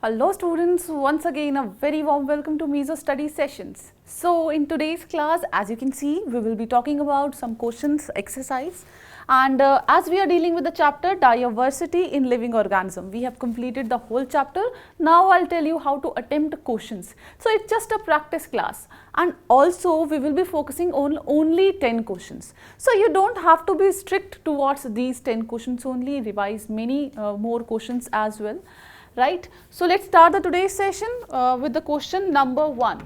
Hello students, once again a very warm welcome to Meso Study Sessions. So in today's class, as you can see, we will be talking about some questions exercise, and as we are dealing with the chapter diversity in living organism, we have completed the whole chapter. Now I'll tell you how to attempt questions. So it's just a practice class, and also we will be focusing on only 10 questions. So you don't have to be strict towards these 10 questions only, revise many more questions as well. Right. So let's start the today's session with the question number 1.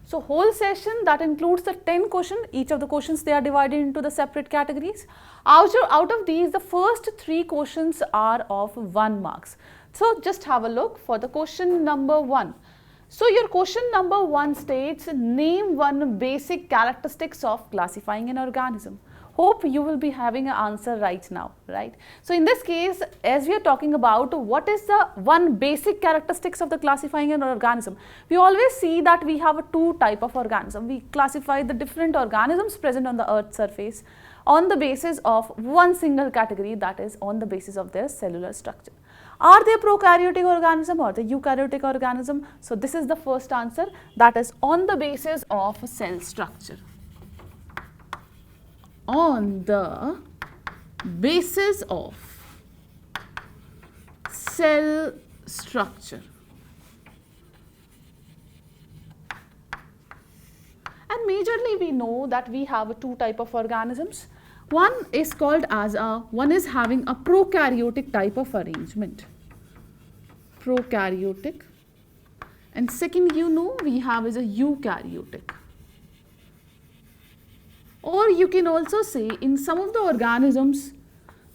So whole session that includes the 10 questions. Each of the questions, they are divided into the separate categories. Out of these, the first 3 questions are of 1 marks. So just have a look for the question number 1. So your question number 1 states, name one basic characteristics of classifying an organism. Hope you will be having an answer right now, right? So in this case, as we are talking about what is the one basic characteristics of the classifying an organism, we always see that we have a 2 type of organism. We classify the different organisms present on the earth's surface on the basis of one single category, that is on the basis of their cellular structure. Are they prokaryotic organism or the eukaryotic organism? So this is the first answer, that is on the basis of cell structure. On the basis of cell structure. And majorly we know that we have 2 type of organisms. One is called as one is having a prokaryotic type of arrangement. Prokaryotic. And second, we have is a eukaryotic. Or you can also say in some of the organisms,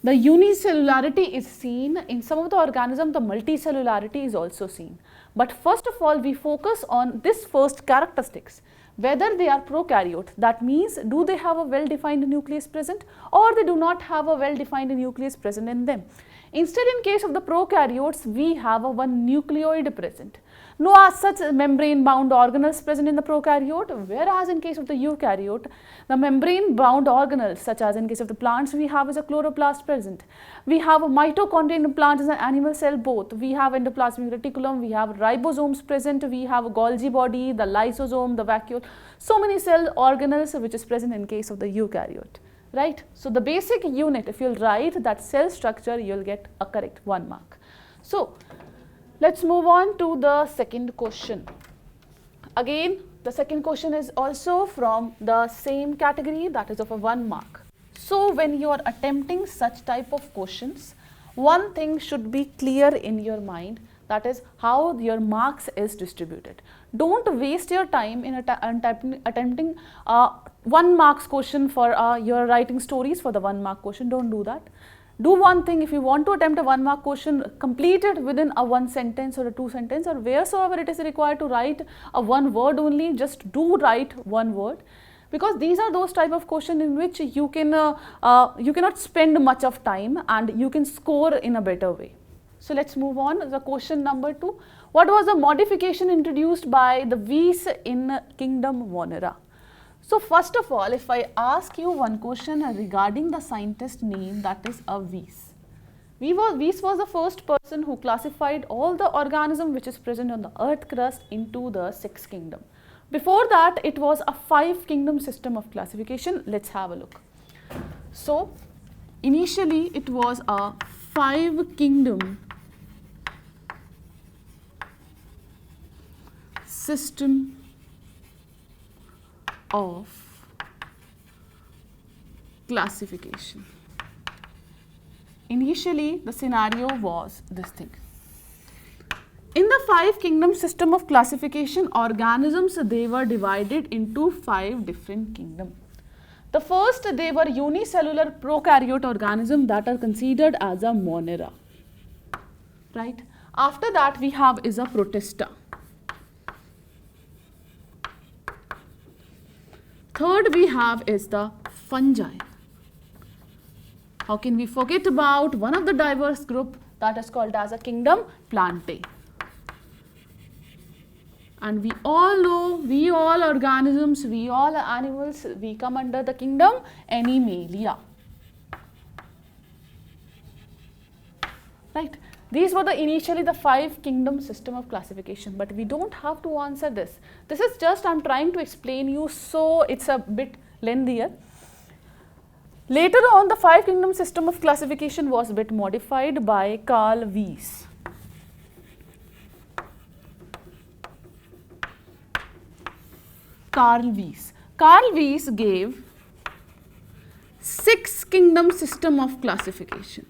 the unicellularity is seen. In some of the organisms, the multicellularity is also seen. But first of all, we focus on this first characteristics. Whether they are prokaryote, that means do they have a well-defined nucleus present or they do not have a well-defined nucleus present in them. Instead, in case of the prokaryotes, we have a one nucleoid present. No such membrane-bound organelles present in the prokaryote, whereas in case of the eukaryote, the membrane-bound organelles, such as in case of the plants, we have is a chloroplast present. We have a mitochondria in the plant as an animal cell both. We have endoplasmic reticulum, we have ribosomes present, we have a Golgi body, the lysosome, the vacuole. So many cell organelles which is present in case of the eukaryote. Right. So the basic unit, if you'll write that cell structure, you'll get a correct 1 mark. So let's move on to the second question. Again, the second question is also from the same category, that is of a 1 mark. So when you are attempting such type of questions, one thing should be clear in your mind, that is how your marks is distributed. Don't waste your time in attempting 1 marks question for your writing stories for the 1 mark question. Don't do that. Do one thing, if you want to attempt a 1 mark question, complete it within a 1 sentence or a 2 sentence, or wheresoever it is required to write a 1 word only, just do write 1 word. Because these are those type of questions in which you cannot spend much of time and you can score in a better way. So let's move on. The question number 2. What was the modification introduced by the Wyss in Kingdom Monera? So first of all, if I ask you one question regarding the scientist name, that is a Wyss. Wyss was the first person who classified all the organisms which is present on the earth crust into the 6 kingdom. Before that, it was a 5 kingdom system of classification. Let's have a look. So initially it was a 5 kingdom system of classification. Initially, the scenario was this thing. In the 5 kingdom system of classification, organisms, they were divided into 5 different kingdoms. The first, they were unicellular prokaryote organisms that are considered as a Monera. Right? After that, we have is a Protista. Third, we have is the fungi. How can we forget about one of the diverse group that is called as a kingdom Plantae? And we all know, we all organisms, we all animals, we come under the kingdom Animalia. Right. These were initially the 5 kingdom system of classification, but we don't have to answer this. This is just I'm trying to explain you, so it's a bit lengthier. Later on, the 5 kingdom system of classification was a bit modified by Carl Weiss. Carl Weiss gave 6 kingdom system of classification.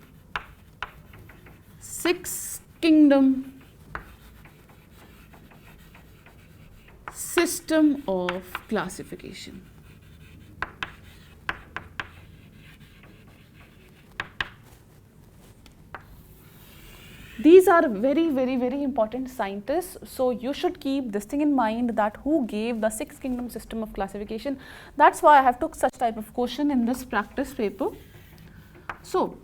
6 kingdom system of classification. These are very important scientists, so you should keep this thing in mind, that who gave the 6 kingdom system of classification. That's why I have took such type of question in this practice paper. So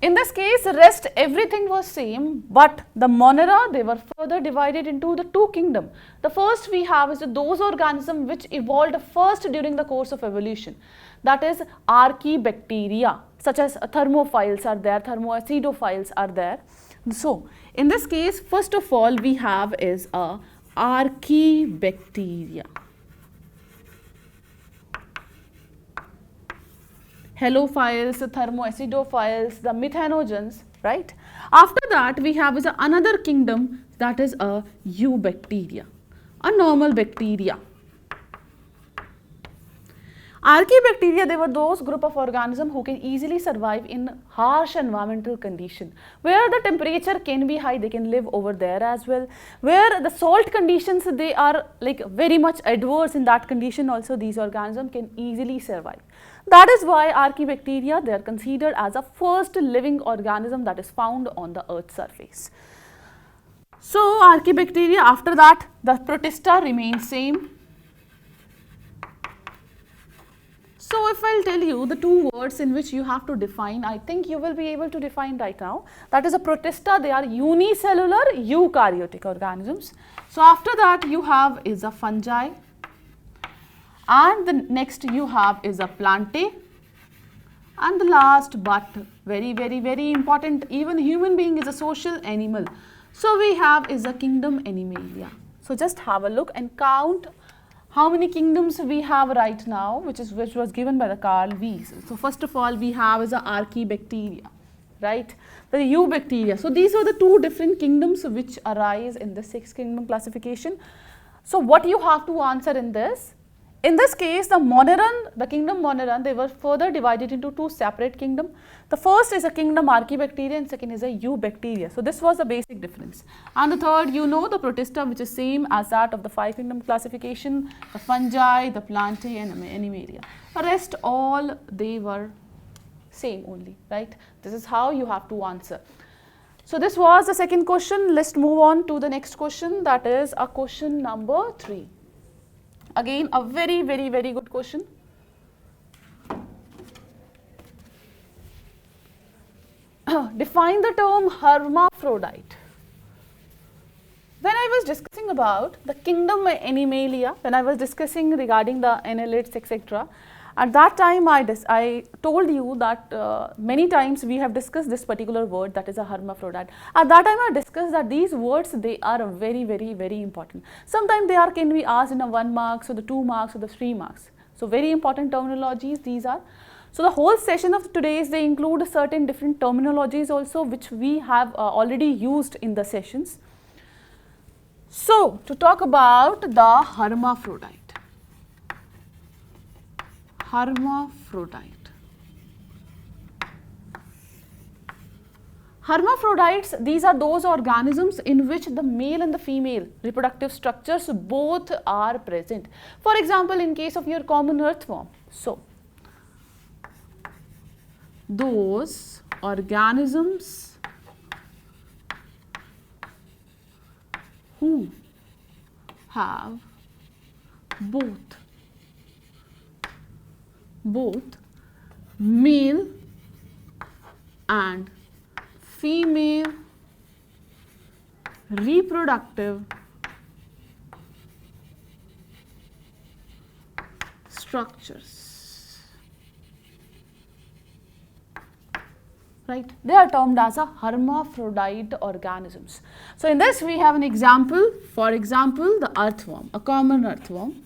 in this case, rest everything was same, but the Monera, they were further divided into the 2 kingdom. The first we have is those organisms which evolved first during the course of evolution. That is archaebacteria, such as thermophiles are there, thermoacidophiles are there. So in this case, first of all we have is a archaebacteria. Halophiles, thermoacidophiles, the methanogens, right? After that we have is another kingdom, that is a eubacteria, a normal bacteria. Archaebacteria, they were those group of organisms who can easily survive in harsh environmental condition. Where the temperature can be high, they can live over there as well. Where the salt conditions, they are like very much adverse, in that condition also these organisms can easily survive. That is why archaebacteria, they are considered as a first living organism that is found on the earth's surface. So archaebacteria, after that the protista remains same. So if I'll tell you the 2 words in which you have to define, I think you will be able to define right now. That is a protista, they are unicellular eukaryotic organisms. So after that you have is a fungi, and the next you have is a plantae, and the last but very important, even human being is a social animal. So we have is a kingdom Animalia. So just have a look and count how many kingdoms we have right now, which was given by the Carl Weiss. So first of all we have is a archaebacteria, right? The eubacteria. So these are the 2 different kingdoms which arise in the 6 kingdom classification. So what you have to answer in this? In this case, the Moneran, the kingdom Moneran, they were further divided into 2 separate kingdoms. The first is a kingdom Archaebacteria and second is a Eubacteria. So this was the basic difference. And the third, you know, the Protista, which is same as that of the 5 kingdom classification, the fungi, the plantae and Animalia. The rest all they were same only, right? This is how you have to answer. So this was the second question. Let's move on to the next question, that is a question number 3. Again, a very good question. Define the term hermaphrodite. When I was discussing about the kingdom Animalia, when I was discussing regarding the annelids, etc., at that time I told you that many times we have discussed this particular word, that is a hermaphrodite. At that time I discussed that these words, they are very important. Sometimes they can be asked in a 1 marks or the 2 marks or the 3 marks. So very important terminologies these are. So the whole session of today's, they include certain different terminologies also, which we have already used in the sessions. So to talk about the hermaphrodite. Hermaphrodites, these are those organisms in which the male and the female reproductive structures both are present. For example, in case of your common earthworm. So those organisms who have both male and female reproductive structures, right? They are termed as a hermaphrodite organisms. So in this we have an example, for example, the earthworm, a common earthworm.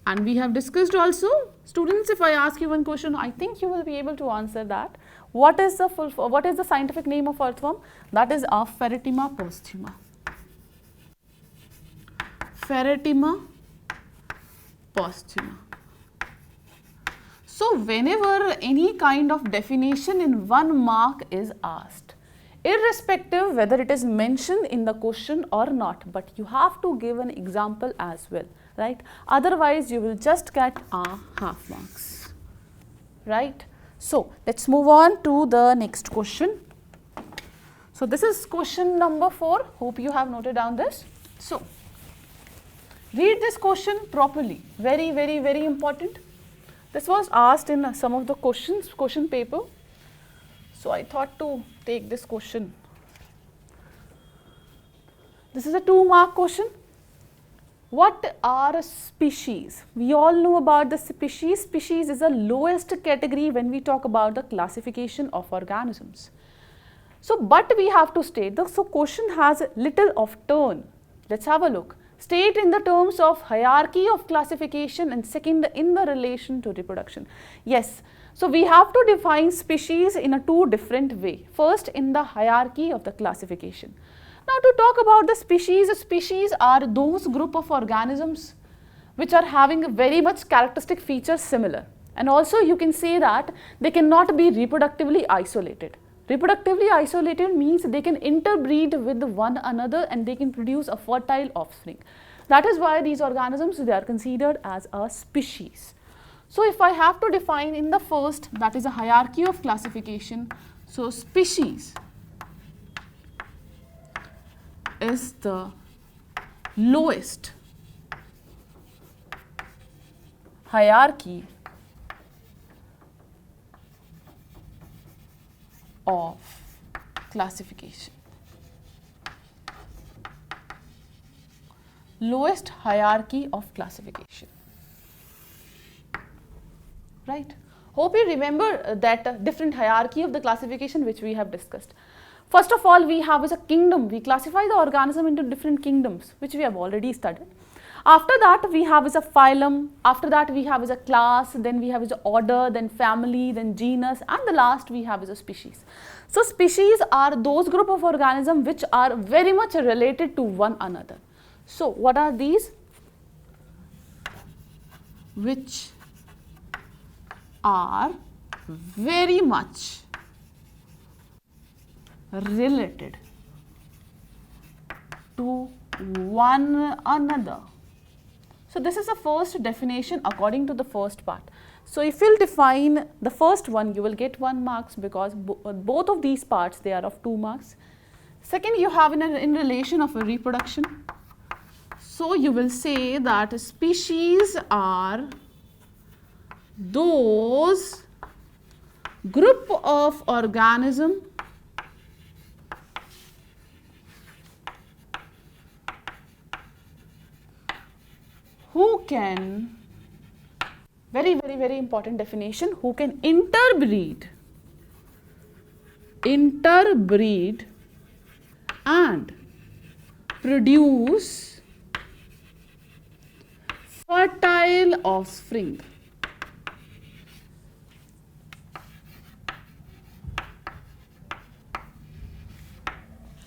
And we have discussed also, students, if I ask you one question, I think you will be able to answer that. What is the scientific name of earthworm? That is a Pheretima posthuma. Pheretima posthuma. So whenever any kind of definition in 1 mark is asked, irrespective whether it is mentioned in the question or not, but you have to give an example as well, right? Otherwise you will just get half marks, right? So let's move on to the next question. So this is question number 4. Hope you have noted down this. So read this question properly. Very, very, very important. This was asked in some of the question paper. So I thought to take this question. This is a 2 mark question. What are species? We all know about the species. Species is the lowest category when we talk about the classification of organisms. So, but we have to state, so question has little of turn. Let's have a look. State in the terms of hierarchy of classification and second in the relation to reproduction. Yes, so we have to define species in a 2 different way. First in the hierarchy of the classification. Now to talk about the species are those group of organisms which are having very much characteristic features similar, and also you can say that they cannot be reproductively isolated. Reproductively isolated means they can interbreed with one another and they can produce a fertile offspring. That is why these organisms, they are considered as a species. So if I have to define in the first, that is a hierarchy of classification. So species is the lowest hierarchy of classification. Lowest hierarchy of classification. Right? Hope you remember that different hierarchy of the classification which we have discussed. First of all, we have as a kingdom. We classify the organism into different kingdoms, which we have already studied. After that, we have as a phylum. After that, we have as a class. Then we have as a order, then family, then genus, and the last we have as a species. So species are those group of organisms which are very much related to one another. So what are these? Which are very much related to one another. So this is the first definition according to the first part. So if you'll define the first one, you will get 1 marks because both of these parts, they are of 2 marks. Second, you have in relation of a reproduction. So you will say that species are those group of organism who can, very, very, very important definition, who can interbreed and produce fertile offspring.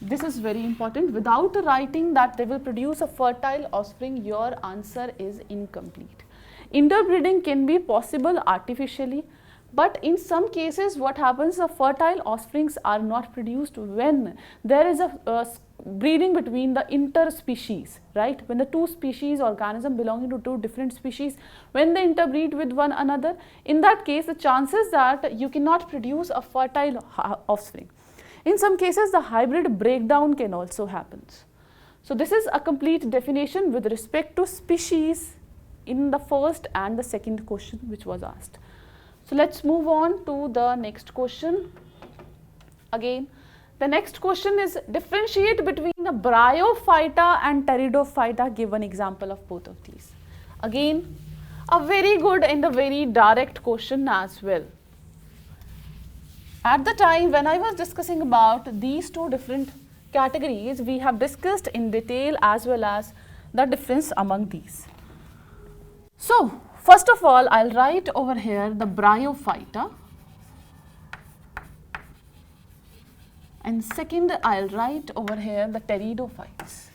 This is very important. Without writing that they will produce a fertile offspring, your answer is incomplete. Interbreeding can be possible artificially, but in some cases what happens, the fertile offsprings are not produced when there is a breeding between the interspecies, right? When the 2 species organism belonging to 2 different species, when they interbreed with one another, in that case the chances that you cannot produce a fertile offspring. In some cases, the hybrid breakdown can also happen. So this is a complete definition with respect to species in the first and the second question which was asked. So let's move on to the next question. Again, the next question is differentiate between the Bryophyta and Pteridophyta. Give an example of both of these. Again, a very good and a very direct question as well. At the time when I was discussing about these two different categories, we have discussed in detail as well as the difference among these. So, first of all, I'll write over here the bryophyta, and second, I'll write over here the pteridophytes.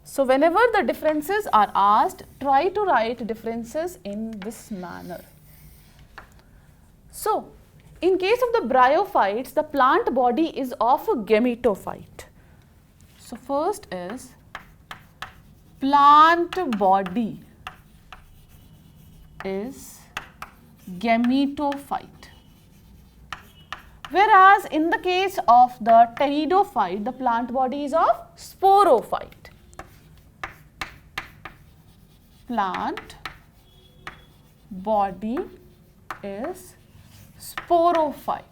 So, whenever the differences are asked, try to write differences in this manner. So, in case of the bryophytes, the plant body is of a gametophyte. So, first is plant body is gametophyte. Whereas, in the case of the pteridophyte, the plant body is of sporophyte. Plant body is sporophyte.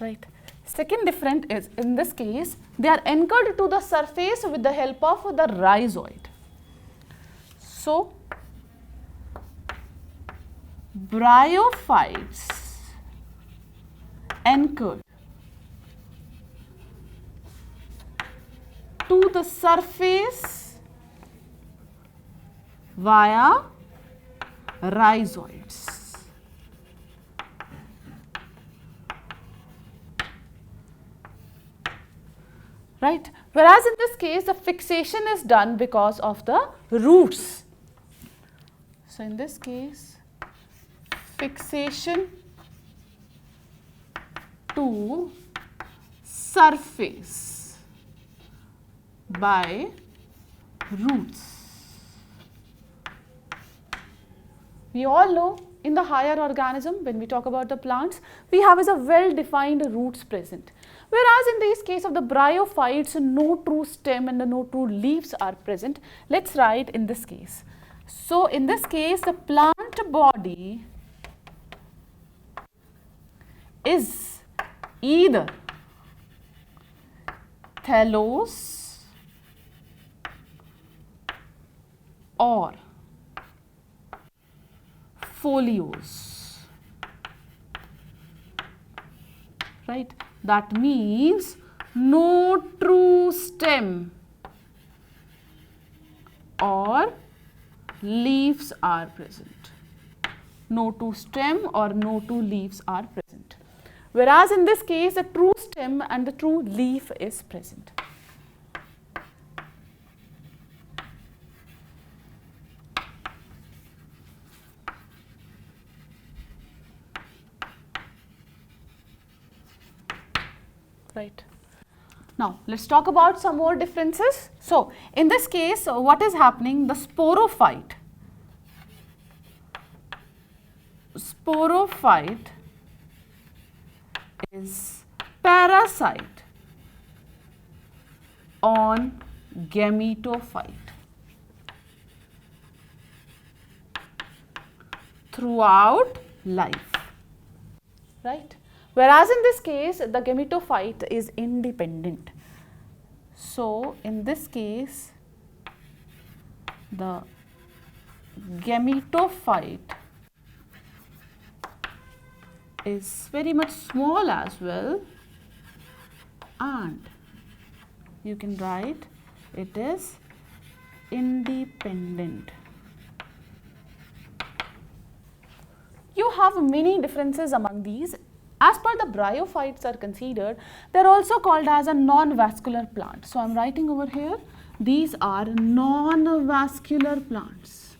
Right. Second different is, in this case, they are anchored to the surface with the help of the rhizoid. So, bryophytes anchored to the surface via rhizoids. Right. Whereas in this case, the fixation is done because of the roots. So, in this case, fixation to surface by roots. We all know in the higher organism, when we talk about the plants, we have as a well-defined roots present. Whereas in this case of the bryophytes, no true stem and no true leaves are present. Let's write in this case. So, in this case, the plant body is either thallus or foliose, right? That means no true stem or leaves are present. No true stem or no true leaves are present. Whereas in this case, the true stem and the true leaf is present. Right. Now, let's talk about some more differences. So, in this case, what is happening? The sporophyte is parasite on gametophyte throughout life, right? Whereas in this case, the gametophyte is independent. So, in this case, the gametophyte is very much small as well, and you can write it is independent. You have many differences among these. As per the bryophytes are considered, they are also called as a non-vascular plant. So, I am writing over here, these are non-vascular plants.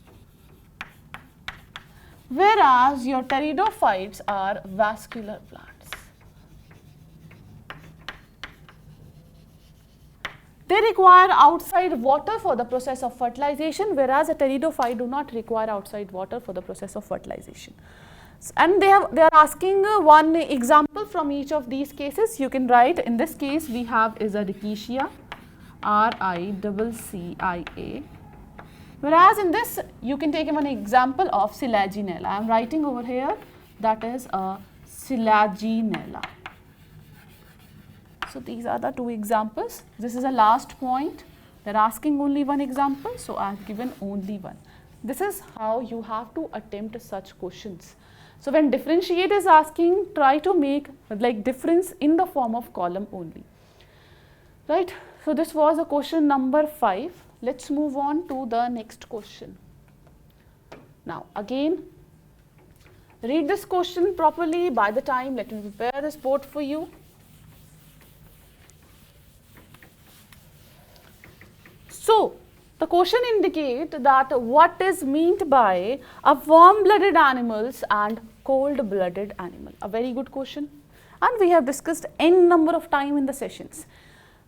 Whereas your pteridophytes are vascular plants. They require outside water for the process of fertilization, whereas a pteridophyte do not require outside water for the process of fertilization. And they are asking one example from each of these cases. You can write, in this case we have is a Rickettsia, Riccia. Whereas in this you can take one example of Selaginella. I am writing over here, that is a Selaginella. So these are the two examples. This is a last point. They're asking only one example, so I've given only one. This is how you have to attempt such questions. So when differentiate is asking, try to make like difference in the form of column only. Right? So this was a question number 5. Let's move on to the next question. Now again, read this question properly. By the time, let me prepare this board for you. So the question indicates that what is meant by a warm-blooded animals and cold-blooded animal. A very good question, and we have discussed n number of time in the sessions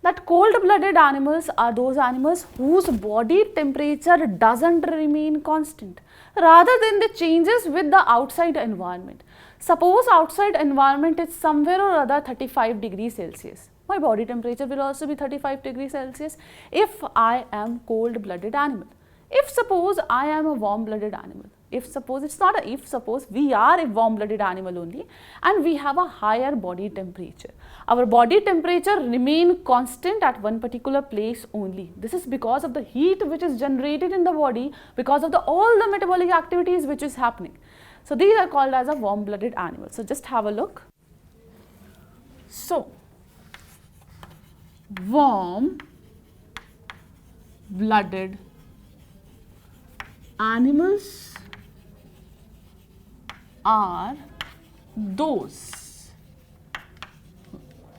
that cold-blooded animals are those animals whose body temperature doesn't remain constant, rather than the changes with the outside environment. Suppose outside environment is somewhere or other 35 degrees Celsius. My body temperature will also be 35 degrees Celsius if I am cold-blooded animal. If suppose I am a warm-blooded animal, if suppose, it's not a if, suppose we are a warm-blooded animal only and we have a higher body temperature. Our body temperature remain constant at one particular place only. This is because of the heat which is generated in the body because of all the metabolic activities which is happening. So these are called as a warm-blooded animal. So just have a look. So warm-blooded animals are those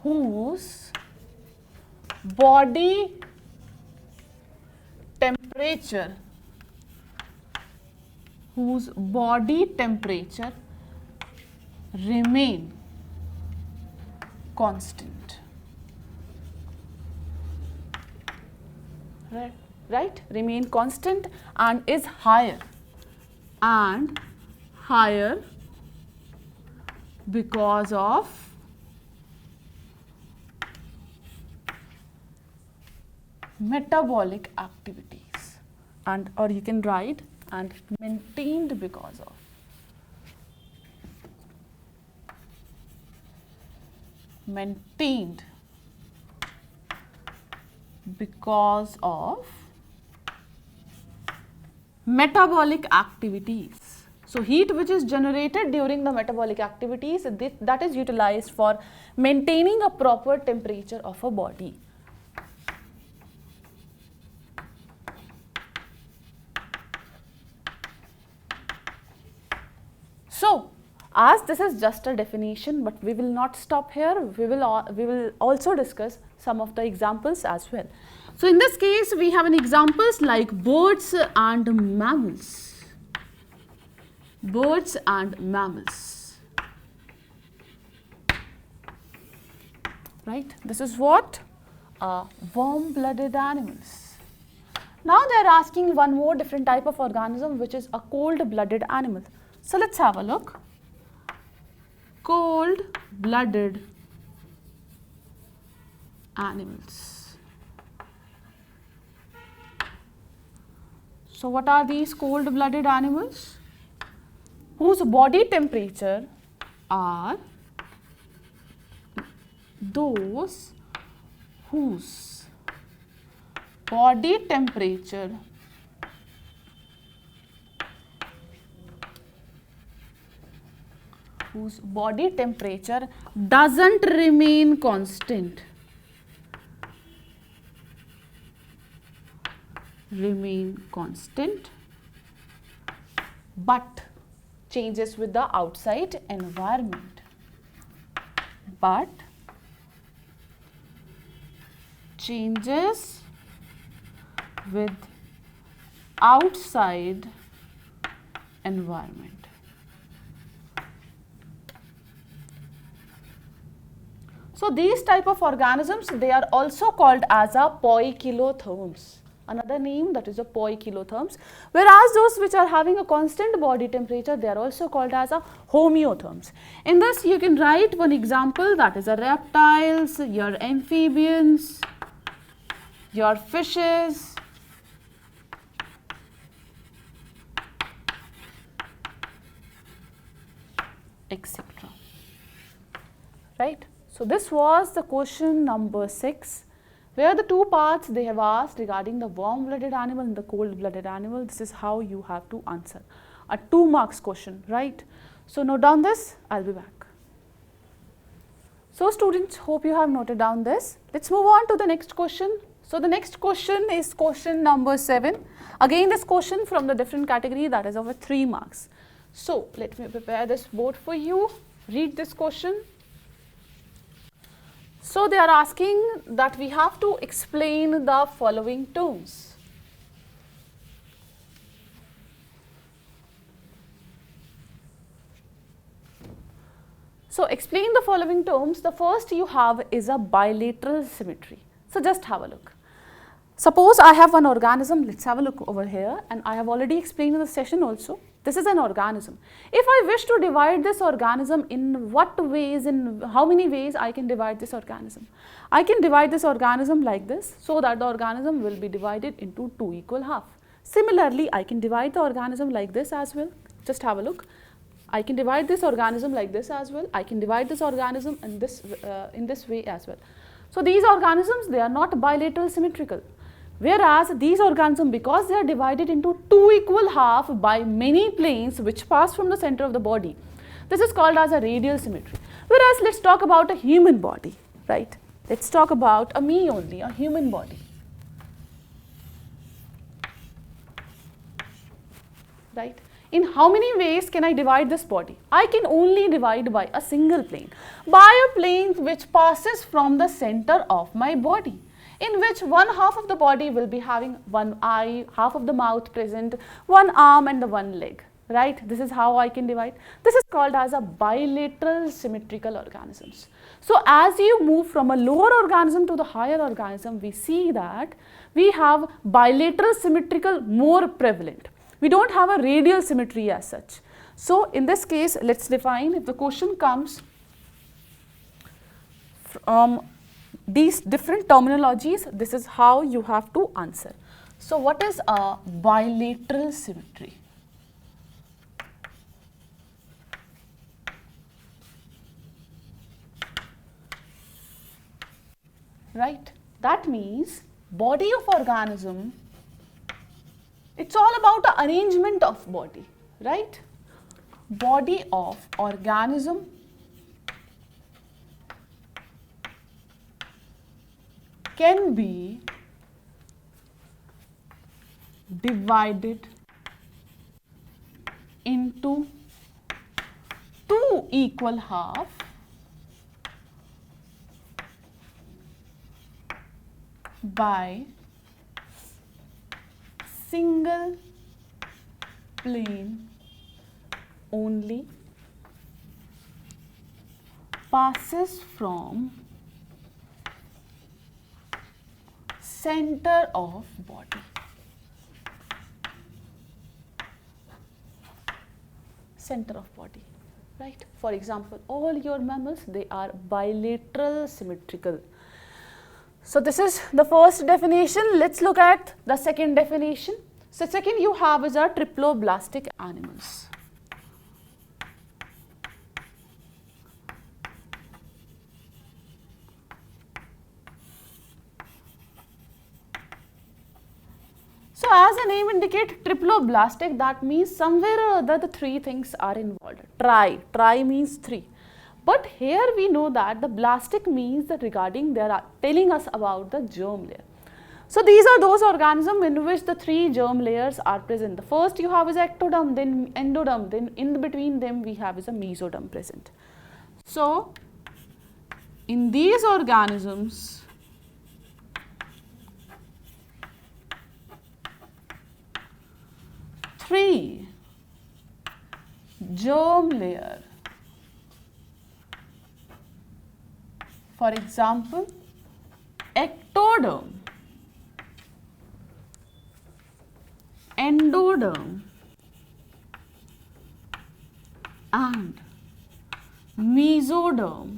whose body temperature remain constant. Right, remain constant and is higher because of metabolic activities, and or you can write and maintained because of metabolic activities. So heat which is generated during the metabolic activities, that is utilized for maintaining a proper temperature of a body. So as this is just a definition, but we will not stop here. We will also discuss some of the examples as well. So in this case, we have an examples like birds and mammals. Birds and mammals. Right? This is what? Warm-blooded animals. Now they are asking one more different type of organism, which is a cold-blooded animal. So let's have a look. Cold-blooded animals. So what are these cold-blooded animals? Whose body temperature are those whose body temperature doesn't remain constant. But changes with the outside environment. Changes with outside environment. So these type of organisms, they are also called as a poikilotherms. Another name, that is a poikilotherms. Whereas those which are having a constant body temperature, they are also called as a homeotherms. In this you can write one example, that is a reptiles, your amphibians, your fishes, etc. Right? So this was the question number 6, where the two parts they have asked regarding the warm-blooded animal and the cold-blooded animal. This is how you have to answer. A 2 marks question, right? So note down this, I'll be back. So students, hope you have noted down this. Let's move on to the next question. So the next question is question number 7. Again this question from the different category, that is of a 3 marks. So let me prepare this board for you. Read this question. So they are asking that we have to explain the following terms. So explain the following terms. The first you have is a bilateral symmetry. So just have a look. Suppose I have one organism, let's have a look over here, and I have already explained in the session also. This is an organism. If I wish to divide this organism, in what ways, in how many ways I can divide this organism? I can divide this organism like this, so that the organism will be divided into 2 equal halves. Similarly, I can divide the organism like this as well. Just have a look. I can divide this organism like this as well. I can divide this organism in this way as well. So these organisms, they are not bilateral symmetrical. Whereas these organisms, because they are divided into 2 equal halves by many planes which pass from the center of the body, this is called as a radial symmetry. Whereas let's talk about a human body, right? Let's talk about a human body. Right? In how many ways can I divide this body? I can only divide by a single plane, by a plane which passes from the center of my body, in which one half of the body will be having one eye, half of the mouth present, one arm and the one leg, right? This is how I can divide. This is called as a bilateral symmetrical organisms. So as you move from a lower organism to the higher organism, we see that we have bilateral symmetrical more prevalent. We don't have a radial symmetry as such. So in this case, let's define, if the question comes from these different terminologies, this is how you have to answer. So what is a bilateral symmetry? Right? That means body of organism, it's all about the arrangement of body, right? Body of organism can be divided into 2 equal halves by single plane only passes from center of body. Center of body, right? For example, all your mammals, they are bilateral symmetrical. So this is the first definition. Let's look at the second definition. So second you have is a triploblastic animals. So as the name indicates, triploblastic, that means somewhere or other the 3 things are involved. Tri means 3. But here we know that the blastic means that regarding, they are telling us about the germ layer. So these are those organisms in which the 3 germ layers are present. The first you have is ectoderm, then endoderm, then in between them we have is a mesoderm present. So in these organisms, three germ layer. For example, ectoderm, endoderm and mesoderm.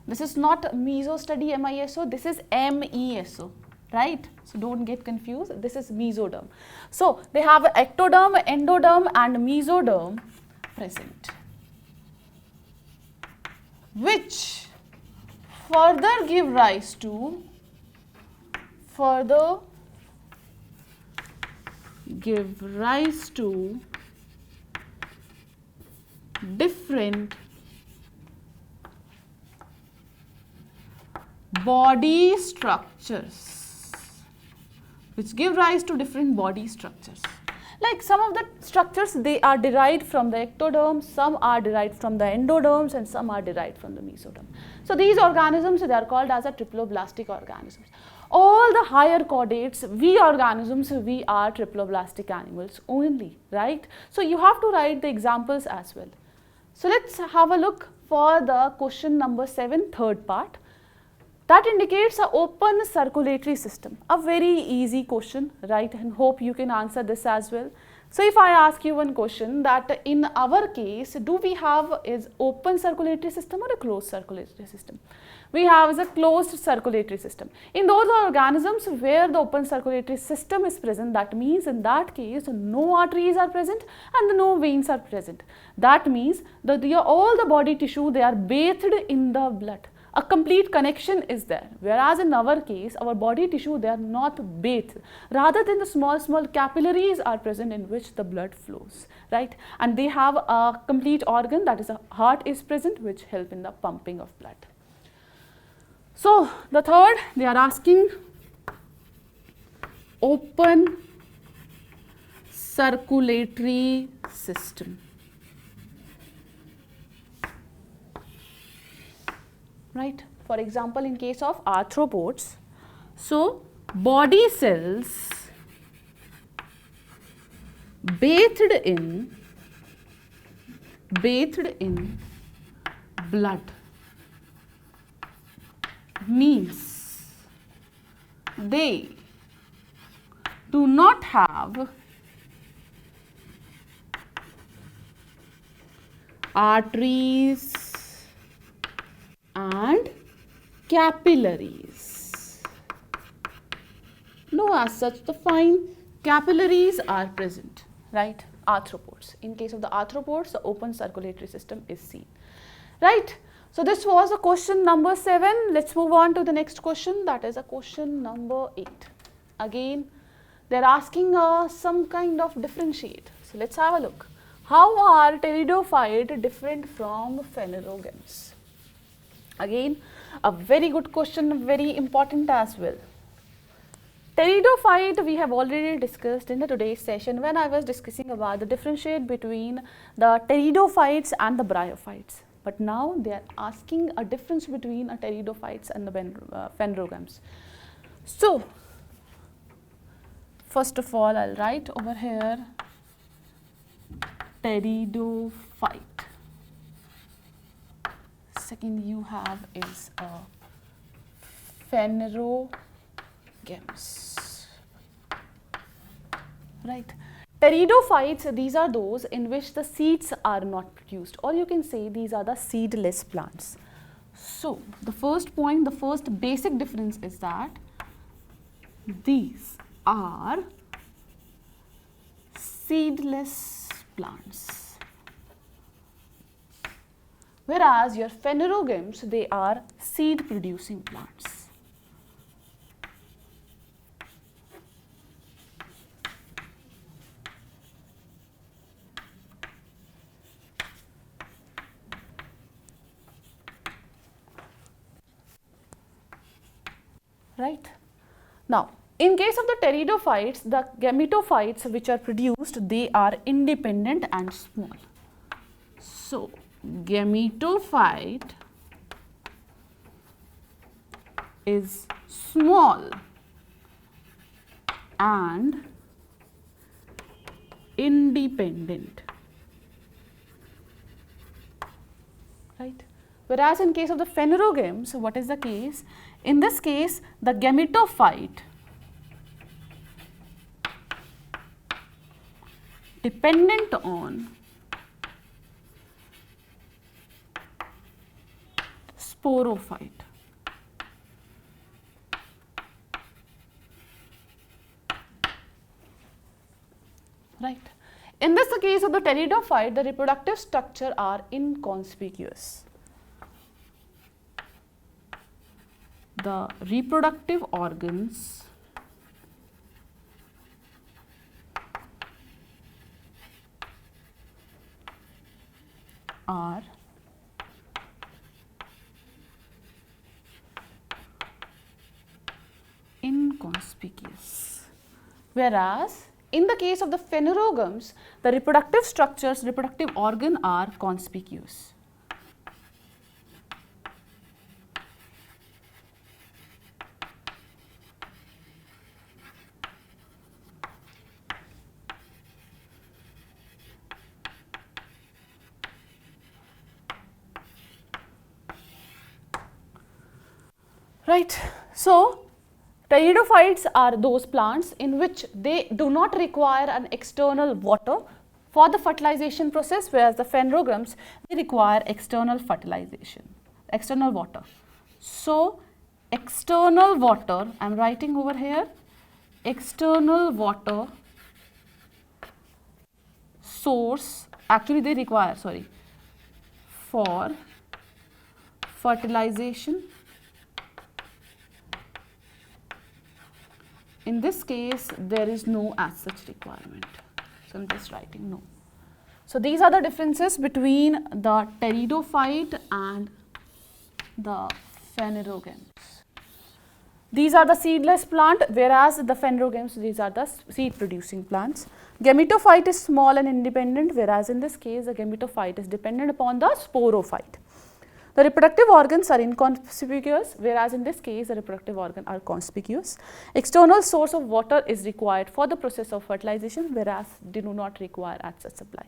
This is not meso study MISO, this is MESO, right? So don't get confused, this is mesoderm. So they have ectoderm, endoderm and mesoderm present. which further give rise to different body structures, like some of the structures, they are derived from the ectoderm, some are derived from the endoderms, and some are derived from the mesoderm. So these organisms, they are called as a triploblastic organisms. All the higher chordates, we organisms, we are triploblastic animals only, right? So you have to write the examples as well. So let's have a look for the question number 7, third part. That indicates an open circulatory system. A very easy question, right? And hope you can answer this as well. So if I ask you one question that in our case, do we have is open circulatory system or a closed circulatory system? We have is a closed circulatory system. In those organisms where the open circulatory system is present, that means in that case no arteries are present and no veins are present. That means that all the body tissue, they are bathed in the blood. A complete connection is there, whereas in our case, our body tissue, they are not bathed, rather than the small capillaries are present in which the blood flows, right? And they have a complete organ, that is a heart is present, which help in the pumping of blood. So the third, they are asking open circulatory system. Right? For example, in case of arthropods, so body cells bathed in blood means they do not have arteries and capillaries. No, as such the fine capillaries are present, right? Arthropods. In case of the arthropods, the open circulatory system is seen, right? So this was a question number 7. Let's move on to the next question, that is a question number 8. Again, they're asking some kind of differentiate. So let's have a look. How are pteridophyte different from phanerogames? Again, a very good question, very important as well. Pteridophyte we have already discussed in the today's session when I was discussing about the differentiate between the pteridophytes and the bryophytes. But now they are asking a difference between a pteridophytes and the phanerogames. So, first of all, I'll write over here pteridophyte. Second you have is phanerogames, right? Pteridophytes, these are those in which the seeds are not produced, or you can say these are the seedless plants. So the first point, the first basic difference is that these are seedless plants, whereas your phanerogames, they are seed producing plants. Right? Now, in case of the pteridophytes, the gametophytes which are produced, they are independent and small. So, gametophyte is small and independent, right? Whereas in case of the phanerogames, what is the case? In this case, the gametophyte dependent on sporophyte. Right. In this case of the pteridophyte, the reproductive structure are inconspicuous. the reproductive organs are inconspicuous, whereas in the case of the phanerogams, the reproductive structures, reproductive organ are conspicuous. Right. So, pteridophytes are those plants in which they do not require an external water for the fertilization process, whereas the phanerogams, they require external fertilization, external water. So, external water, I am writing over here, external water source, actually they require, sorry, for fertilization. In this case, there is no as such requirement. So, I am just writing no. So, these are the differences between the pteridophyte and the phanerogams. These are the seedless plant, whereas the phanerogams, these are the seed producing plants. Gametophyte is small and independent, whereas in this case, the gametophyte is dependent upon the sporophyte. The reproductive organs are inconspicuous, whereas in this case the reproductive organs are conspicuous. External source of water is required for the process of fertilization, whereas they do not require as such supply.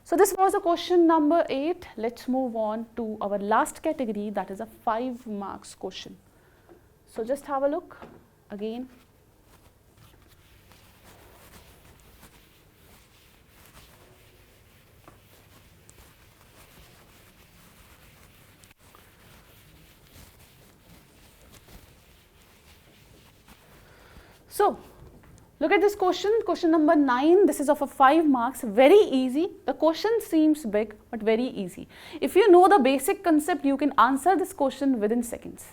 So, this was a question number 8. Let us move on to our last category, that is a 5 marks question. So, just have a look again. So, look at this question, question number 9, this is of a 5 marks, very easy. The question seems big, but very easy. If you know the basic concept, you can answer this question within seconds.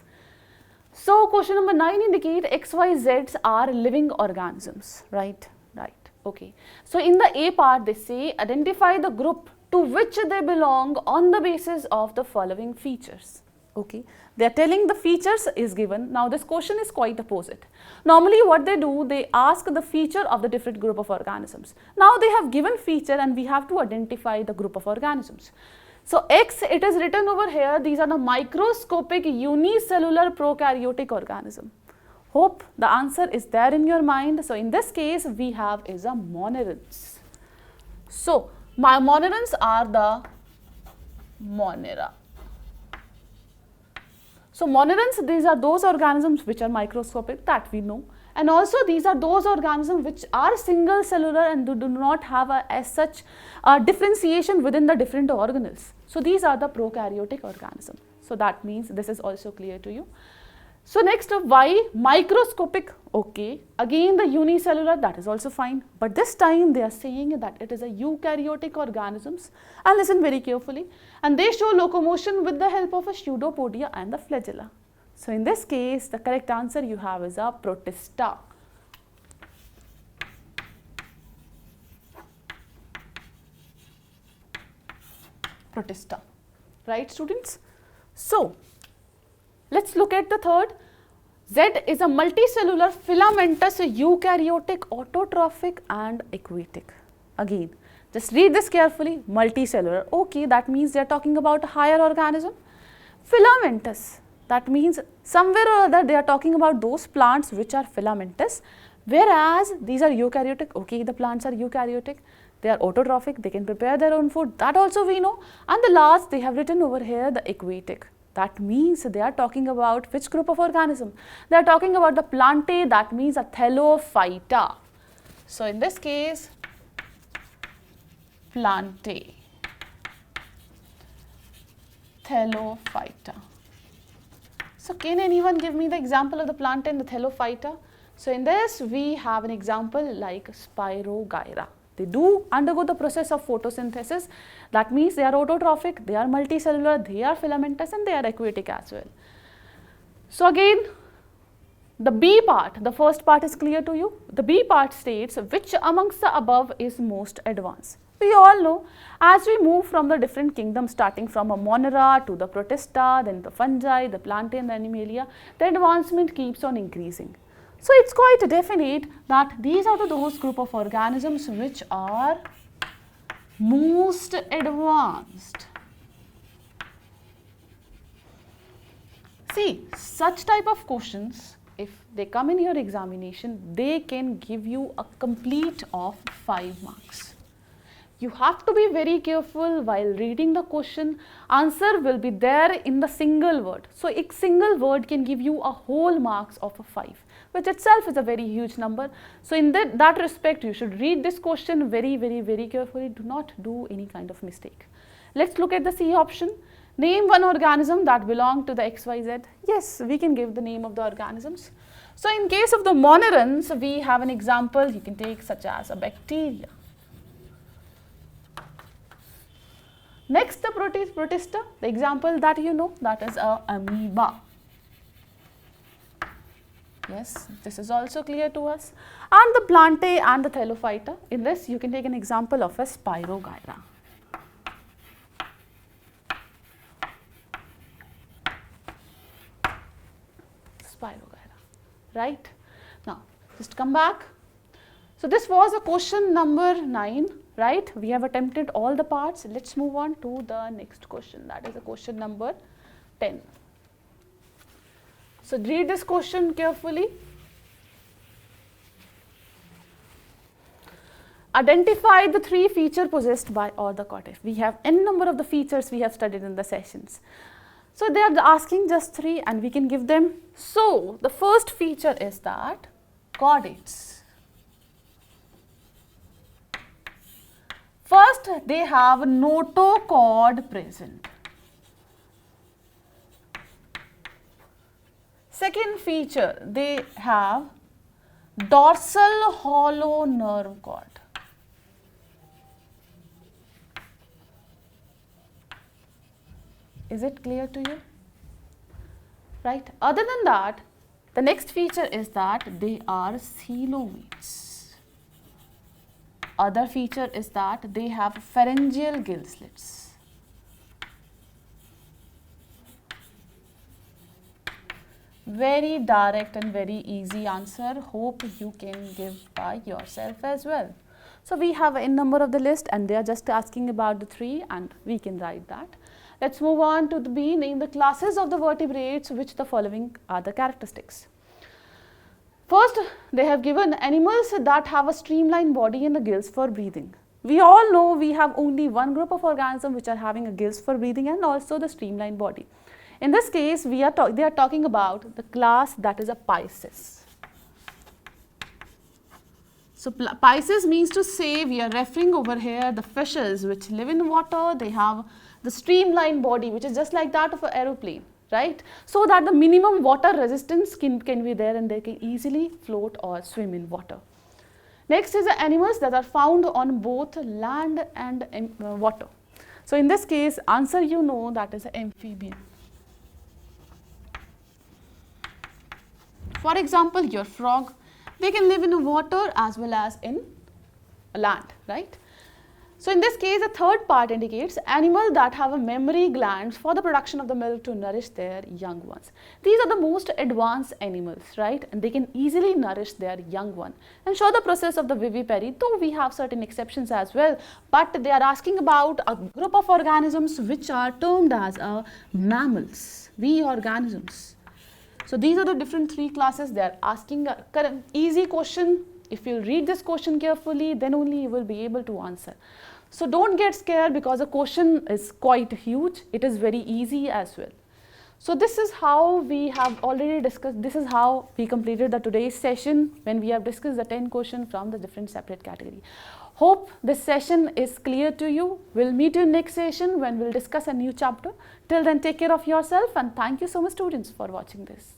So, question number 9 indicate XYZs are living organisms, right? Right, okay. So, in the A part, they say identify the group to which they belong on the basis of the following features. Okay, they are telling the features is given. Now, this question is quite opposite. Normally, what they do, they ask the feature of the different group of organisms. Now, they have given feature and we have to identify the group of organisms. So, X, it is written over here, these are the microscopic unicellular prokaryotic organism. Hope the answer is there in your mind. So, in this case, we have is a monerans. So, my monerans are the Monera. So, monerans, these are those organisms which are microscopic, that we know, and also these are those organisms which are single cellular and do not have as such differentiation within the different organelles. So, these are the prokaryotic organisms. So, that means this is also clear to you. So, next why microscopic, okay, again the unicellular, that is also fine, but this time they are saying that it is a eukaryotic organisms, and listen very carefully, and they show locomotion with the help of a pseudopodia and the flagella. So, in this case the correct answer you have is a protista. Protista, right students? So, let us look at the third. Z is a multicellular filamentous eukaryotic autotrophic and aquatic. Again, just read this carefully, multicellular, okay, that means they are talking about a higher organism. Filamentous, that means somewhere or other they are talking about those plants which are filamentous, whereas these are eukaryotic, okay, the plants are eukaryotic, they are autotrophic, they can prepare their own food, that also we know. And the last they have written over here the aquatic. That means they are talking about which group of organism? They are talking about the Plantae, that means a Thallophyta. So, in this case, Plantae, Thallophyta. So, can anyone give me the example of the Plantae and the Thallophyta? So, in this we have an example like Spirogyra. They do undergo the process of photosynthesis, that means they are autotrophic, they are multicellular, they are filamentous and they are aquatic as well. So again, the B part, the first part is clear to you. The B part states which amongst the above is most advanced. We all know as we move from the different kingdoms, starting from a Monera to the Protista, then the fungi, the plantae and the animalia, the advancement keeps on increasing. So it's quite definite that these are those group of organisms which are most advanced. See, such type of questions, if they come in your examination, they can give you a complete of 5 marks. You have to be very careful while reading the question. Answer will be there in the single word. So, a single word can give you a whole marks of a 5, which itself is a very huge number. So, in that respect, you should read this question very carefully. Do not do any kind of mistake. Let's look at the C option. Name one organism that belong to the XYZ. Yes, we can give the name of the organisms. So, in case of the monerans, we have an example you can take such as a bacteria. Next, the protista, the example that you know, that is a amoeba. Yes, this is also clear to us. And the plantae and the thallophyta. In this, you can take an example of a Spirogyra. Right? Now, just come back. So, this was a question number 9, right? We have attempted all the parts. Let's move on to the next question, that is a question number 10. So, read this question carefully. Identify the 3 features possessed by Orthocotif. We have n number of the features we have studied in the sessions. So, they are asking just 3 and we can give them. So, the first feature is that chordates. First, they have notochord present. Second feature, they have dorsal hollow nerve cord. Is it clear to you? Right. Other than that, the next feature is that they are coelomates. Other feature is that they have pharyngeal gill slits. Very direct and very easy answer. Hope you can give by yourself as well. So, we have n number of the list and they are just asking about the 3 and we can write that. Let's move on to the B. Name the classes of the vertebrates which the following are the characteristics. First, they have given animals that have a streamlined body and the gills for breathing. We all know we have only one group of organisms which are having a gills for breathing and also the streamlined body. In this case, they are talking about the class that is a Pisces. So, Pisces means to say we are referring over here the fishes which live in water. They have the streamlined body which is just like that of an aeroplane, right? So that the minimum water resistance can be there and they can easily float or swim in water. Next is the animals that are found on both land and water. So in this case, answer you know, that is an amphibian. For example, your frog, they can live in water as well as in land, right? So in this case, the third part indicates animals that have a mammary glands for the production of the milk to nourish their young ones. These are the most advanced animals, right? And they can easily nourish their young one and show the process of the vivipary, though we have certain exceptions as well. But they are asking about a group of organisms which are termed as mammals, V organisms. So these are the different 3 classes. They are asking a easy question. If you read this question carefully, then only you will be able to answer. So don't get scared because the question is quite huge. It is very easy as well. So this is how we have already discussed, this is how we completed the today's session when we have discussed the 10 questions from the different separate category. Hope this session is clear to you. We'll meet you in next session when we'll discuss a new chapter. Till then, take care of yourself and thank you so much students for watching this.